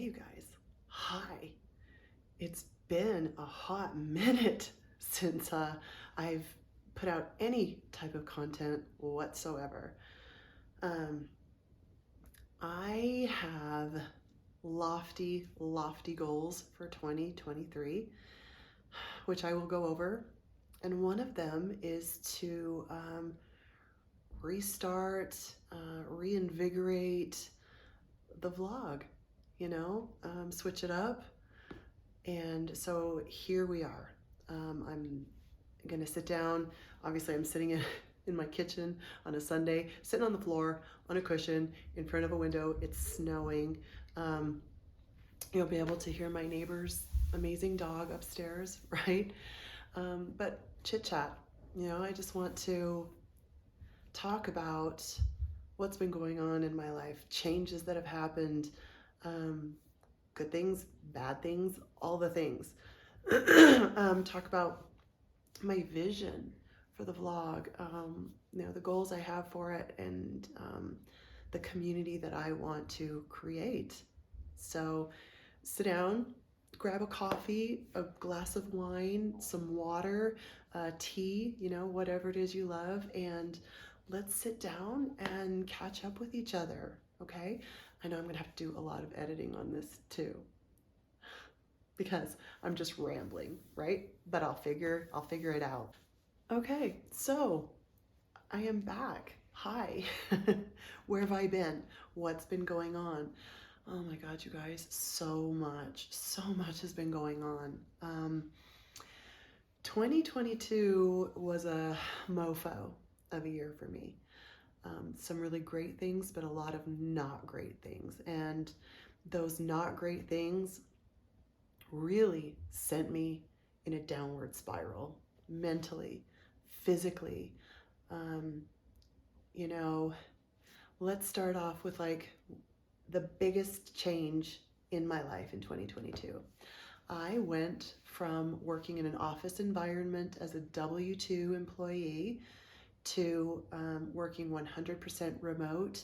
you guys. Hi. It's been a hot minute since I've put out any type of content whatsoever. Um, I have lofty, lofty goals for 2023, which I will go over. And one of them is to restart, reinvigorate the vlog, switch it up. And so here we are. I'm gonna sit down. Obviously, I'm sitting in my kitchen on a Sunday, sitting on the floor on a cushion in front of a window. It's snowing. You'll be able to hear my neighbor's amazing dog upstairs, right? But chit chat. I just want to talk about what's been going on in my life, changes that have happened, good things, bad things, all the things. Talk about my vision for the vlog, the goals I have for it, and the community that I want to create. So sit down, grab a coffee, a glass of wine, some water, tea, whatever it is you love, and let's sit down and catch up with each other, okay? I know I'm gonna have to do a lot of editing on this too, because I'm just rambling, right? But I'll figure it out. Okay, so I am back. Hi. Where have I been? What's been going on? Oh my God, you guys, so much has been going on. 2022 was a mofo of a year for me. Some really great things, but a lot of not great things. And those not great things really sent me in a downward spiral, mentally, physically. Let's start off with the biggest change in my life in 2022. I went from working in an office environment as a W-2 employee to working 100% remote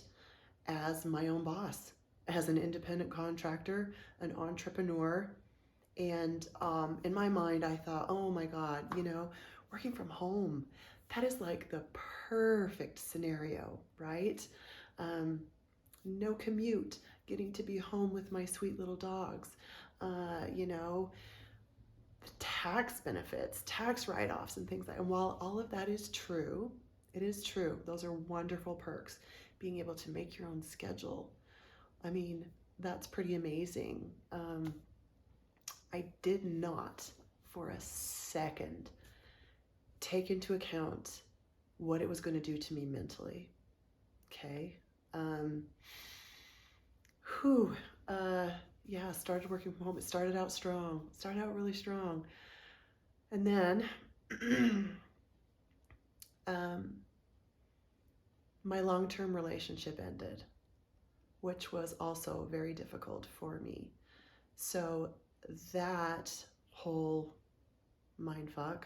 as my own boss, as an independent contractor, an entrepreneur. And in my mind, I thought, oh my God, working from home, that is like the perfect scenario, right? No commute, getting to be home with my sweet little dogs, the tax benefits, tax write-offs and things like that. And while all of that is true, it is true. Those are wonderful perks. Being able to make your own schedule. I mean, that's pretty amazing. I did not for a second take into account what it was going to do to me mentally. Okay. Started working from home. It started out really strong. And then my long-term relationship ended, which was also very difficult for me. So that whole mindfuck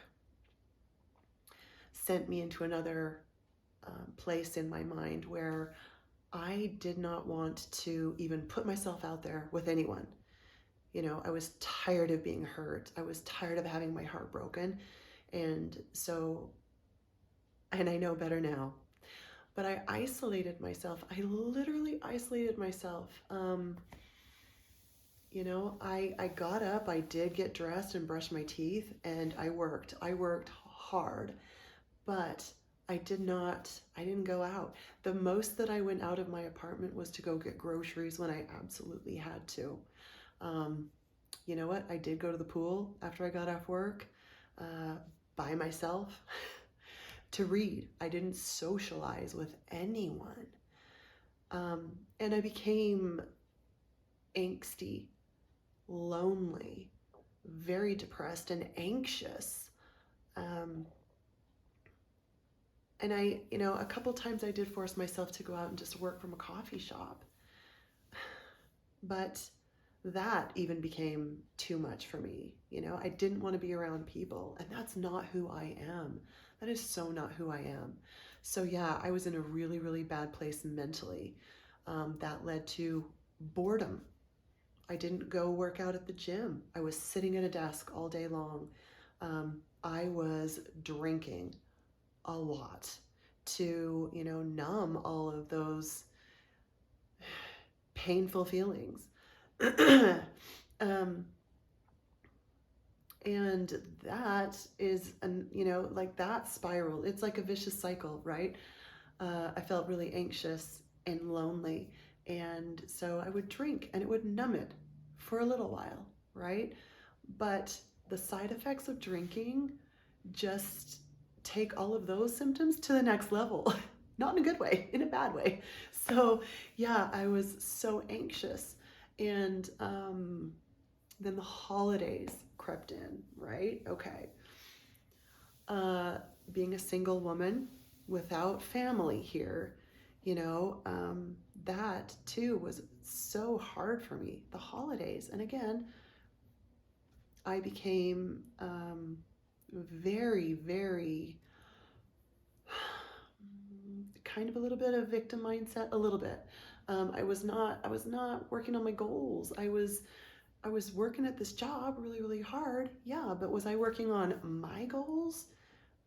sent me into another place in my mind where I did not want to even put myself out there with anyone. I was tired of being hurt. I was tired of having my heart broken. And I know better now, but I isolated myself. I literally isolated myself. I got up, I did get dressed and brush my teeth, and I worked hard, but I didn't go out. The most that I went out of my apartment was to go get groceries when I absolutely had to. You know what? I did go to the pool after I got off work, by myself to read. I didn't socialize with anyone. And I became angsty, lonely, very depressed and anxious. And a couple times I did force myself to go out and just work from a coffee shop. But that even became too much for me. I didn't want to be around people, and that's not who I am. That is so not who I am. So yeah, I was in a really, really bad place mentally. That led to boredom. I didn't go work out at the gym. I was sitting at a desk all day long. I was drinking a lot to, numb all of those painful feelings. um, and that is, like that spiral. It's like a vicious cycle, right? I felt really anxious and lonely. And so I would drink and it would numb it for a little while, right? But the side effects of drinking just take all of those symptoms to the next level. Not in a good way, in a bad way. So, yeah, I was so anxious. And then the holidays crept in, right? Okay. Being a single woman without family here, that too was so hard for me. The holidays. And again, I became very, very kind of a little bit of victim mindset, a little bit. I was not working on my goals. I was working at this job really, really hard. Yeah, but was I working on my goals?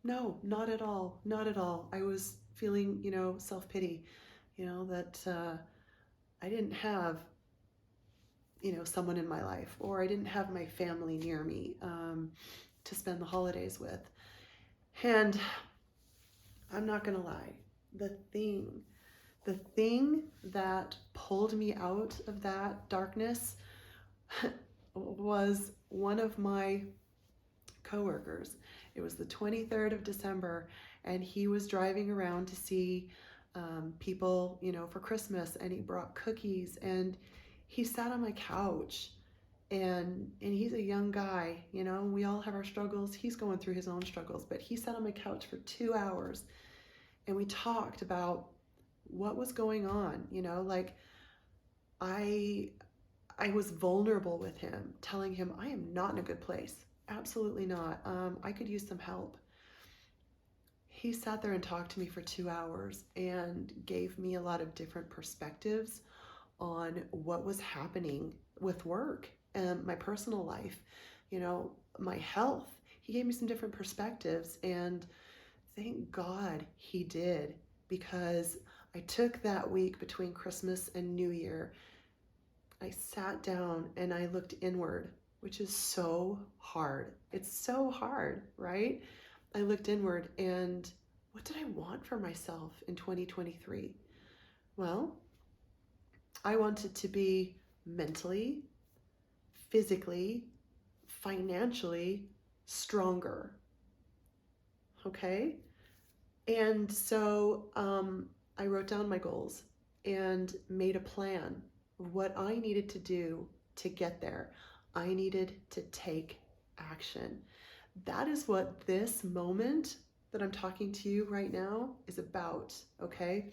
No, not at all. Not at all. I was feeling, self-pity, that I didn't have, someone in my life, or I didn't have my family near me to spend the holidays with. And I'm not going to lie, the thing that pulled me out of that darkness was one of my coworkers. It was the 23rd of December, and he was driving around to see people, for Christmas, and he brought cookies, and he sat on my couch, and he's a young guy, we all have our struggles. He's going through his own struggles, but he sat on my couch for 2 hours, and we talked about what was going on, like I was vulnerable with him, telling him I am not in a good place. Absolutely not. I could use some help. He sat there and talked to me for 2 hours and gave me a lot of different perspectives on what was happening with work and my personal life, my health. He gave me some different perspectives, and thank God he did, because I took that week between Christmas and New Year. I sat down and I looked inward, which is so hard. It's so hard, right? I looked inward, and what did I want for myself in 2023? Well, I wanted to be mentally, physically, financially stronger. Okay? And so I wrote down my goals and made a plan of what I needed to do to get there. I needed to take action. That is what this moment that I'm talking to you right now is about, okay?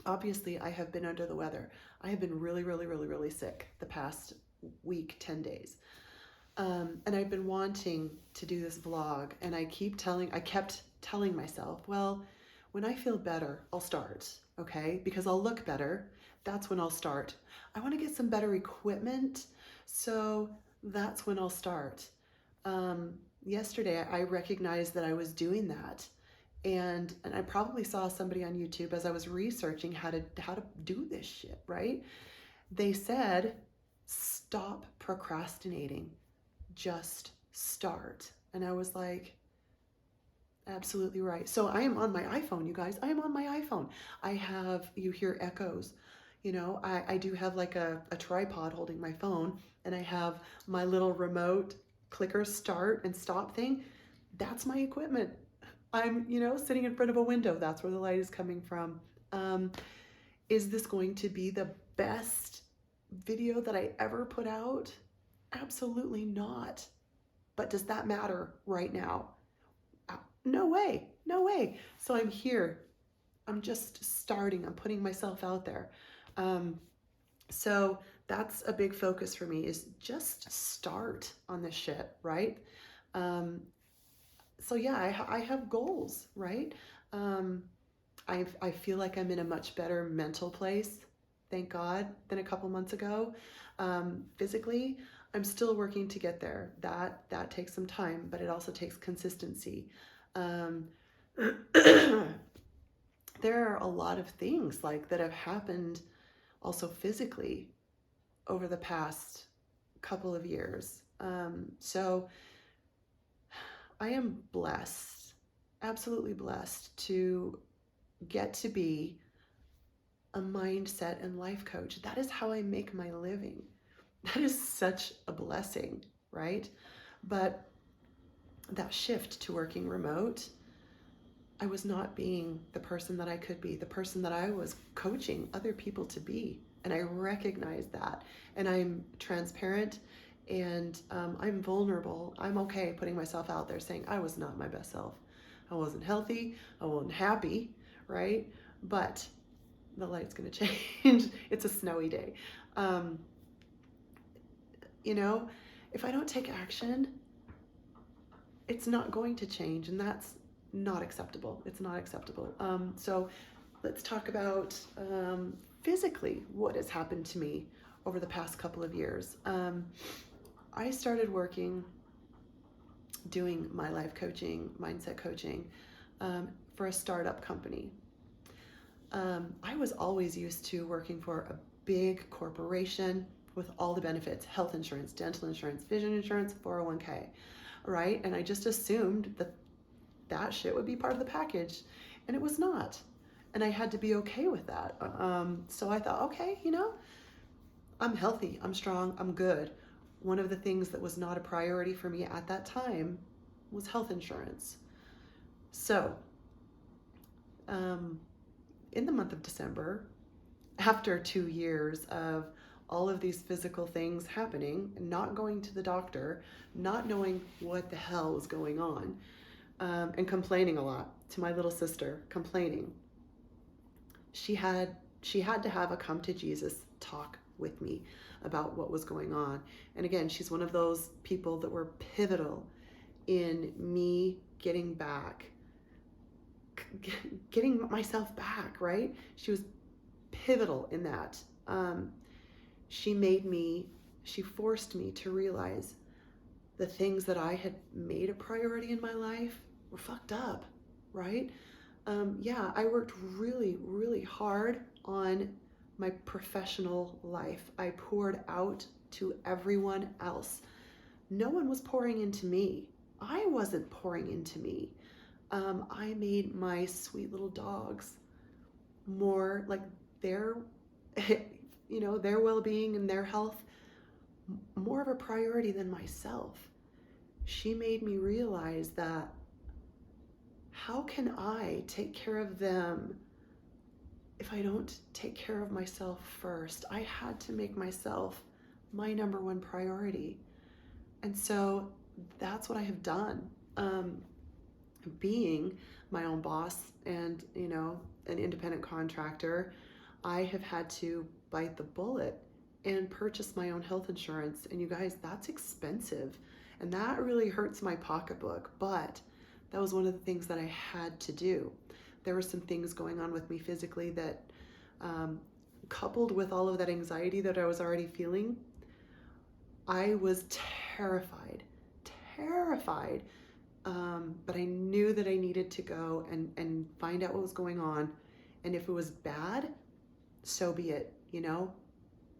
Obviously, I have been under the weather. I have been really, really, really, really sick the past week, 10 days. And I've been wanting to do this vlog, and I kept telling myself, well, when I feel better, I'll start, okay? Because I'll look better. That's when I'll start. I want to get some better equipment, so that's when I'll start. Yesterday, I recognized that I was doing that. And I probably saw somebody on YouTube as I was researching how to do this shit, right? They said, stop procrastinating. Just start. And I was like, absolutely right. So I am on my iPhone, you guys. I am on my iPhone. You hear echoes. I do have like a tripod holding my phone, and I have my little remote clicker start and stop thing. That's my equipment. I'm, sitting in front of a window. That's where the light is coming from. Is this going to be the best video that I ever put out? Absolutely not. But does that matter right now? No way. No way. So I'm here. I'm just starting. I'm putting myself out there. So that's a big focus for me, is just start on this shit, right? So yeah, I have goals, right? I feel like I'm in a much better mental place thank God, than a couple months ago. Physically, I'm still working to get there. That takes some time, but it also takes consistency. Um, there are a lot of things like that have happened also physically over the past couple of years. So I am blessed, absolutely blessed to get to be a mindset and life coach. That is how I make my living. That is such a blessing, right? But that shift to working remote, I was not being the person that I could be, the person that I was coaching other people to be. And I recognize that. And I'm transparent and I'm vulnerable. I'm okay putting myself out there saying I was not my best self. I wasn't healthy. I wasn't happy, right? But the light's going to change. It's a snowy day. Um, you know, if I don't take action, it's not going to change. And that's not acceptable. It's not acceptable. So let's talk about physically what has happened to me over the past couple of years. I started working, doing my life coaching, mindset coaching for a startup company. I was always used to working for a big corporation with all the benefits, health insurance, dental insurance, vision insurance, 401k, right? And I just assumed that that shit would be part of the package, and it was not. And I had to be okay with that. So I thought, okay, I'm healthy, I'm strong, I'm good. One of the things that was not a priority for me at that time was health insurance. So, in the month of December, after 2 years of all of these physical things happening, not going to the doctor, not knowing what the hell was going on, and complaining a lot to my little sister, complaining. She had to have a come to Jesus talk with me about what was going on. And again, she's one of those people that were pivotal in me getting myself back, right? She was pivotal in that. She forced me to realize the things that I had made a priority in my life were fucked up, right? I worked really, really hard on my professional life. I poured out to everyone else. No one was pouring into me. I wasn't pouring into me. I made my sweet little dogs more like their, their well-being and their health more of a priority than myself. She made me realize that how can I take care of them if I don't take care of myself first? I had to make myself my number one priority. And so that's what I have done. Being my own boss and, an independent contractor, I have had to bite the bullet and purchase my own health insurance. And you guys, that's expensive. And that really hurts my pocketbook. But that was one of the things that I had to do. There were some things going on with me physically that, coupled with all of that anxiety that I was already feeling, I was terrified. But I knew that I needed to go and find out what was going on. And if it was bad, so be it,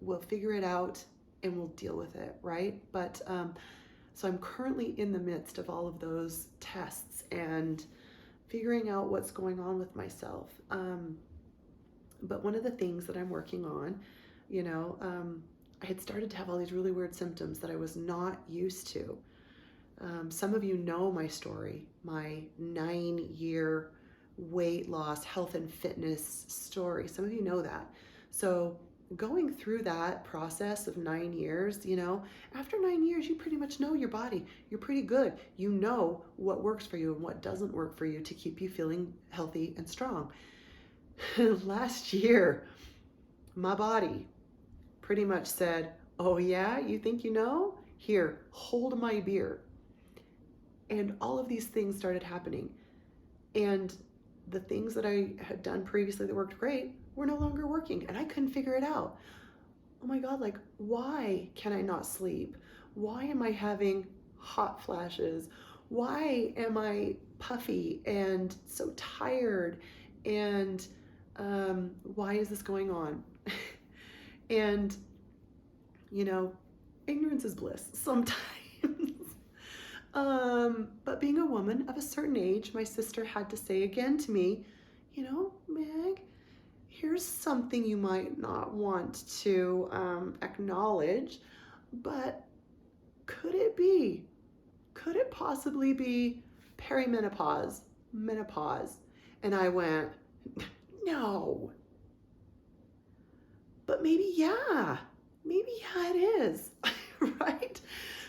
we'll figure it out and we'll deal with it, right? But so I'm currently in the midst of all of those tests and figuring out what's going on with myself. But one of the things that I'm working on, I had started to have all these really weird symptoms that I was not used to. Some of you know my story, my 9-year weight loss, health and fitness story. Some of you know that. So going through that process of 9 years, after 9 years, you pretty much know your body. You're pretty good. You know what works for you and what doesn't work for you to keep you feeling healthy and strong. Last year, my body pretty much said, oh yeah, you think you know? Here, hold my beer. And all of these things started happening. And the things that I had done previously that worked great were no longer working, and I couldn't figure it out. Oh my God, like, why can I not sleep? Why am I having hot flashes? Why am I puffy and so tired? And why is this going on? And, you know, ignorance is bliss sometimes. But being a woman of a certain age, my sister had to say again to me, Meg, here's something you might not want to acknowledge, but could it possibly be perimenopause, menopause? And I went, no, but maybe yeah, it is, right?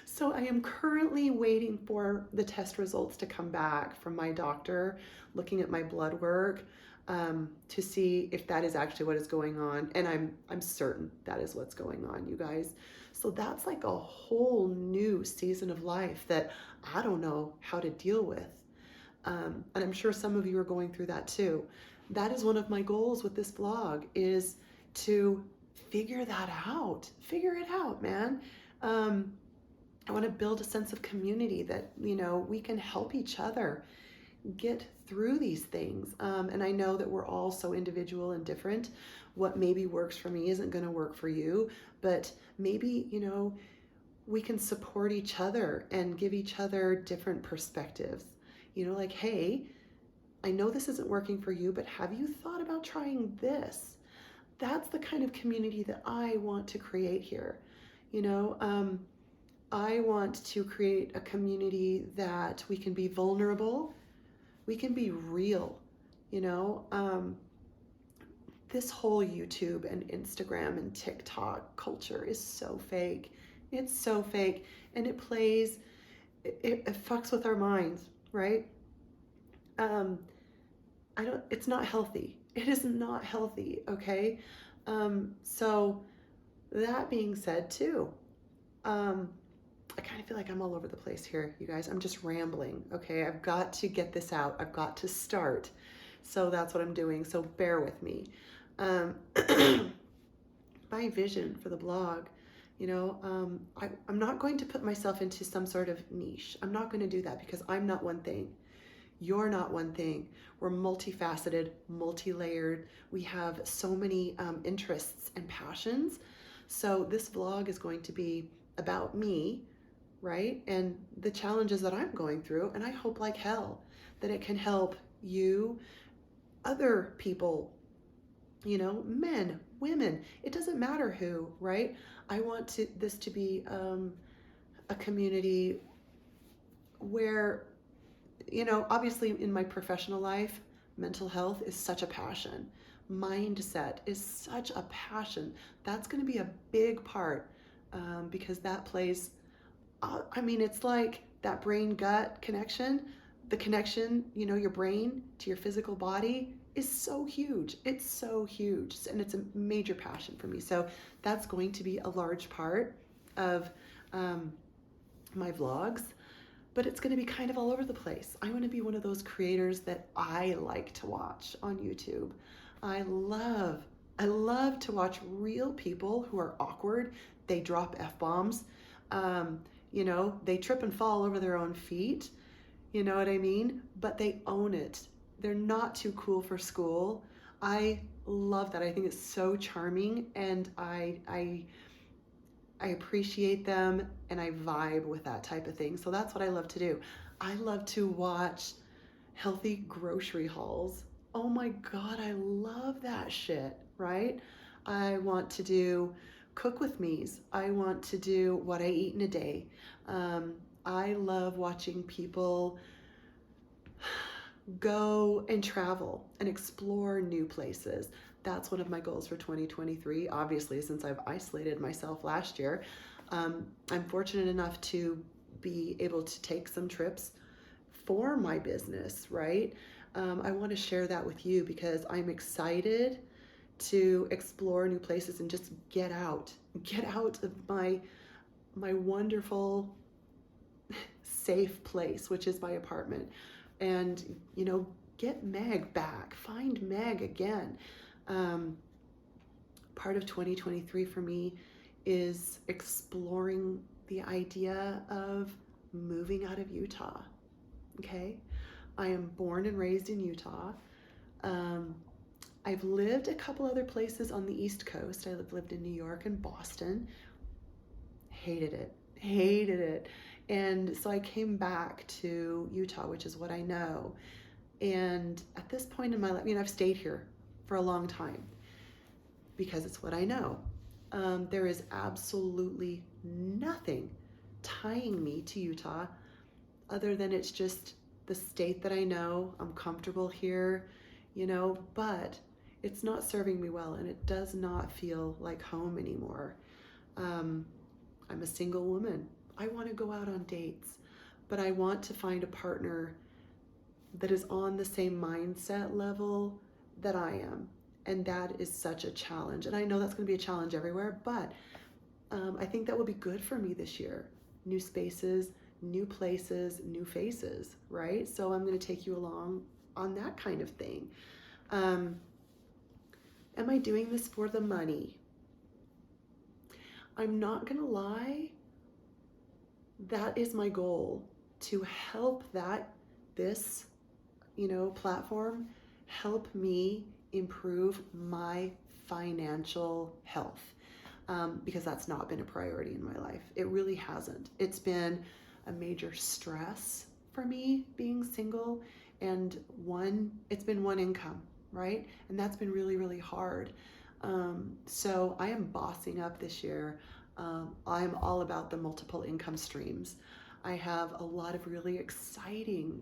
So I am currently waiting for the test results to come back from my doctor, looking at my blood work, to see if that is actually what is going on. And I'm certain that is what's going on, you guys. So that's like a whole new season of life that I don't know how to deal with. And I'm sure some of you are going through that too. That is one of my goals with this vlog, is to figure that out. Figure it out, man. I want to build a sense of community that, we can help each other get through these things. And I know that we're all so individual and different. What maybe works for me isn't going to work for you, but maybe, we can support each other and give each other different perspectives. Like, hey, I know this isn't working for you, but have you thought about trying this? That's the kind of community that I want to create here. I want to create a community that we can be vulnerable, we can be real. This whole YouTube and Instagram and TikTok culture is so fake. It's so fake, and it fucks with our minds, right? It's not healthy. It is not healthy, okay? So that being said too, I kind of feel like I'm all over the place here, you guys. I'm just rambling, okay? I've got to get this out. I've got to start. So that's what I'm doing. So bear with me. My vision for the blog, I'm not going to put myself into some sort of niche. I'm not going to do that, because I'm not one thing. You're not one thing. We're multifaceted, multi-layered. We have so many interests and passions. So this vlog is going to be about me, right? And the challenges that I'm going through. And I hope like hell that it can help you, other people, men, women, it doesn't matter who, right? I want this to be a community where, obviously in my professional life, mental health is such a passion. Mindset is such a passion. That's going to be a big part, because that plays, it's like that brain-gut connection, the connection, your brain to your physical body is so huge. It's so huge, and it's a major passion for me. So that's going to be a large part of my vlogs, but it's going to be kind of all over the place. I want to be one of those creators that I like to watch on YouTube. I love to watch real people who are awkward. They drop F-bombs. They trip and fall over their own feet. You know what I mean? But they own it. They're not too cool for school. I love that. I think it's so charming, and I appreciate them, and I vibe with that type of thing. So that's what I love to do. I love to watch healthy grocery hauls. Oh my God, I love that shit, right? I want to do cook with me's. I want to do what I eat in a day. I love watching people go and travel and explore new places. That's one of my goals for 2023. Obviously, since I've isolated myself last year, I'm fortunate enough to be able to take some trips for my business, right? I want to share that with you because I'm excited to explore new places and just get out of my wonderful safe place, which is my apartment, and get Meg back, find Meg again. Part of 2023 for me is exploring the idea of moving out of Utah. Okay, I am born and raised in Utah. I've lived a couple other places on the East Coast. I lived in New York and Boston. Hated it. And so I came back to Utah, which is what I know. And at this point in my life, I've stayed here for a long time because it's what I know. There is absolutely nothing tying me to Utah other than it's just the state that I know. I'm comfortable here, but it's not serving me well, and it does not feel like home anymore. I'm a single woman. I want to go out on dates, but I want to find a partner that is on the same mindset level that I am. And that is such a challenge. And I know that's going to be a challenge everywhere, but I think that will be good for me this year. New spaces, new places, new faces, right? So I'm going to take you along on that kind of thing. Am I doing this for the money? I'm not going to lie. That is my goal, to help this platform help me improve my financial health, because that's not been a priority in my life. It really hasn't. It's been a major stress for me being single, and it's been one income, right? And that's been really, really hard. So I am bossing up this year. I'm all about the multiple income streams. I have a lot of really exciting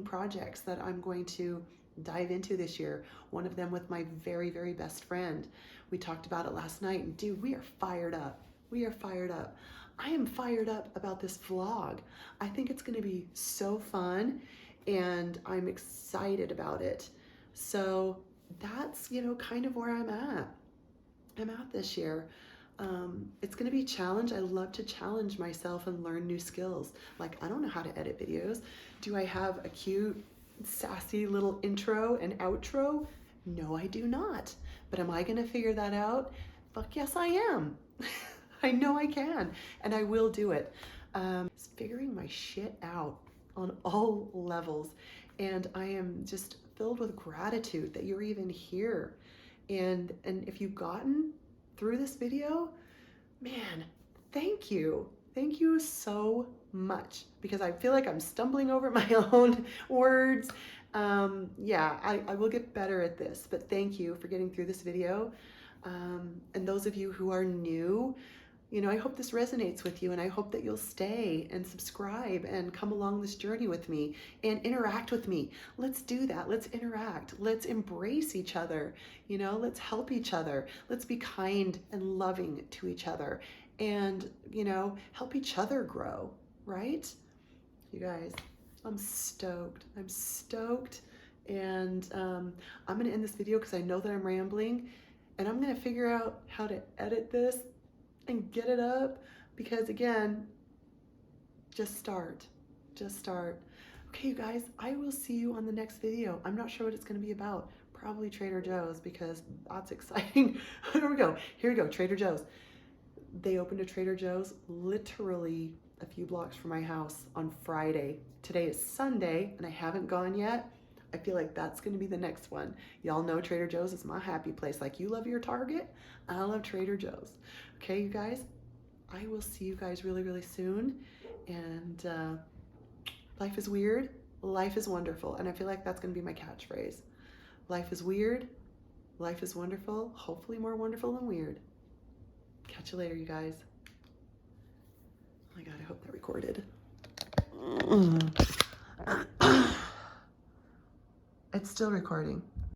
projects that I'm going to dive into this year. One of them with my very, very best friend. We talked about it last night, and dude, we are fired up. I am fired up about this vlog. I think it's going to be so fun, and I'm excited about it. So that's, kind of where I'm at this year. It's going to be a challenge. I love to challenge myself and learn new skills. Like, I don't know how to edit videos. Do I have a cute, sassy little intro and outro? No, I do not. But am I going to figure that out? Fuck yes, I am. I know I can, and I will do it. Figuring my shit out on all levels. And I am just filled with gratitude that you're even here. And if you've gotten through this video, man, thank you. Thank you so much, because I feel like I'm stumbling over my own words. I will get better at this, but thank you for getting through this video. And those of you who are new, I hope this resonates with you, and I hope that you'll stay and subscribe and come along this journey with me and interact with me. Let's do that. Let's interact. Let's embrace each other. Let's help each other. Let's be kind and loving to each other, and, help each other grow, right? You guys, I'm stoked. And I'm going to end this video because I know that I'm rambling, and I'm going to figure out how to edit this and get it up, because again, just start. Okay, you guys, I will see you on the next video. I'm not sure what it's going to be about. Probably Trader Joe's, because that's exciting. Here we go, Trader Joe's. They opened a Trader Joe's literally a few blocks from my house on Friday. Today is Sunday, and I haven't gone yet. I feel like that's going to be the next one. Y'all know Trader Joe's is my happy place. Like you love your Target, I love Trader Joe's. Okay, you guys, I will see you guys really, really soon. And life is weird, life is wonderful. And I feel like that's going to be my catchphrase. Life is weird, life is wonderful, hopefully more wonderful than weird. Catch you later, you guys. Oh my God, I hope that recorded. It's still recording.